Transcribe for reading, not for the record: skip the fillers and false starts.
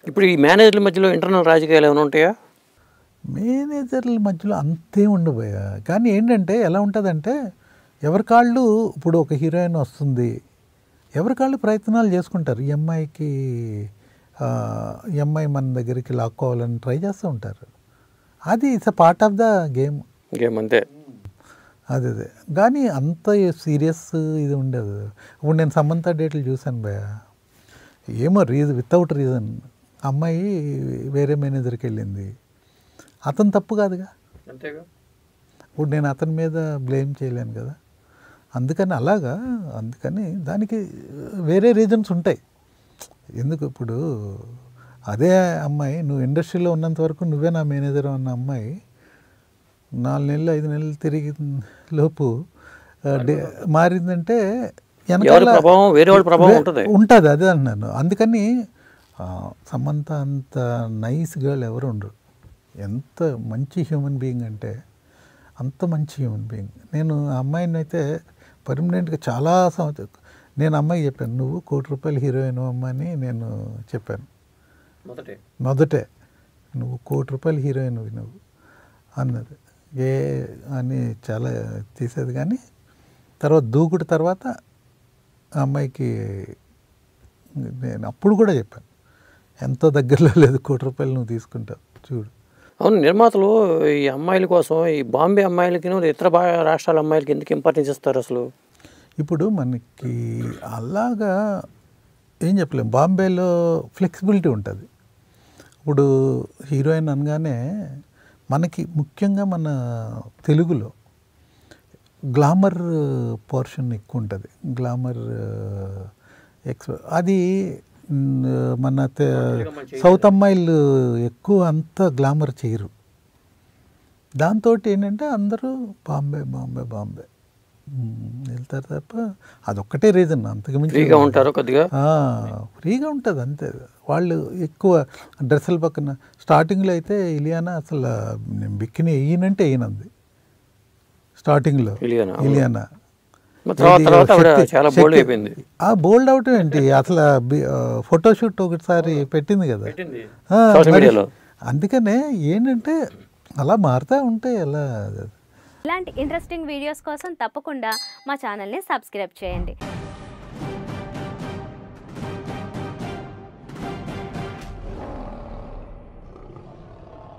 ఇప్పుడు ఈ మేనేజర్ల మధ్యలో ఇంటర్నల్ రాజకీయాలు ఏమైనా ఉంటాయా? మేనేజర్ల మధ్యలో అంతేం ఉండబోయా. కానీ ఏంటంటే ఎలా ఉంటుందంటే ఎవరికాళ్ళు ఇప్పుడు ఒక హీరోయిన్ వస్తుంది, ఎవరికాళ్ళు ప్రయత్నాలు చేసుకుంటారు. ఈ అమ్మాయికి ఈ అమ్మాయి మన దగ్గరికి లాక్కోవాలని ట్రై చేస్తూ ఉంటారు. అది it's a part of the game. అంతే. అదే కానీ అంత సీరియస్ ఇది ఉండదు. ఇప్పుడు నేను సమంత డేట్లు చూశాను భయ, ఏమో వితౌట్ రీజన్ అమ్మాయి వేరే మేనేజర్కి వెళ్ళింది. అతను తప్పు కాదుగా, అంతేగా. ఇప్పుడు నేను అతని మీద బ్లేమ్ చేయలేను కదా. అందుకని దానికి వేరే రీజన్స్ ఉంటాయి. ఎందుకు ఇప్పుడు అదే అమ్మాయి నువ్వు ఇండస్ట్రీలో ఉన్నంత వరకు నువ్వే నా మేనేజర్ అన్న అమ్మాయి 4 నెలలు 5 నెలలు తిరిగి లోపు మారిందంటే ఉంటుంది. అదే అన్నాను. అందుకని సమంత అంత నైస్ గర్ల్ ఎవరు ఉండరు. ఎంత మంచి హ్యూమన్ బీయింగ్ అంటే అంత మంచి హ్యూమన్ బీయింగ్. నేను ఆ అమ్మాయిని అయితే పర్మనెంట్గా చాలా నేను అమ్మాయికి చెప్పాను, నువ్వు ₹1 కోటి హీరోయిన్ అమ్మ అని నేను చెప్పాను మొదటే. నువ్వు ₹1 కోటి హీరోయిన్ నువ్వు అన్నది అని చాలా తీసేది. కానీ తర్వాత దూకుడు తర్వాత ఆ అమ్మాయికి నేను అప్పుడు కూడా చెప్పాను, ఎంతో దగ్గరలో లేదు ₹1 కోటి నువ్వు తీసుకుంటావు చూడు. అవును, నిర్మాతలు ఈ అమ్మాయిల కోసం ఈ బాంబే అమ్మాయిలకి ఇతర రాష్ట్రాల అమ్మాయిలకి ఎందుకు ఇంపార్టెన్స్ ఇస్తారు అసలు? ఇప్పుడు మనకి అలాగా ఏం చెప్పలేము. బాంబేలో ఫ్లెక్సిబిలిటీ ఉంటుంది. ఇప్పుడు హీరోయిన్ అనగానే మనకి ముఖ్యంగా మన తెలుగులో గ్లామర్ పోర్షన్ ఎక్కువ ఉంటుంది. గ్లామర్ అది మన సౌత్ అమ్మాయిలు ఎక్కువ అంత గ్లామర్ చేయరు. దాంతో ఏంటంటే అందరూ బాంబే బాంబే బాంబే వెళ్తారు తప్ప అదొక్కటే రీజన్. అంతకుమించి ఫ్రీగా ఉంటారు, కొద్దిగా ఫ్రీగా ఉంటుంది అంతే. వాళ్ళు ఎక్కువ డ్రెస్సుల పక్కన స్టార్టింగ్లో అయితే ఇలియానా అసలు బిక్కిని వేయనంటే వేయనంది స్టార్టింగ్లో. ఇలియానా బోల్డ్ అవుట్ ఏంటి అసలు ఫోటోషూట్ ఒకసారి పెట్టింది కదా. అందుకనే ఏంటంటే అలా మారుతూ ఉంటాయి. అలా ఇలాంటి ఇంట్రెస్టింగ్ వీడియోస్ కోసం తప్పకుండా మా ఛానల్ని సబ్స్క్రైబ్ చేయండి.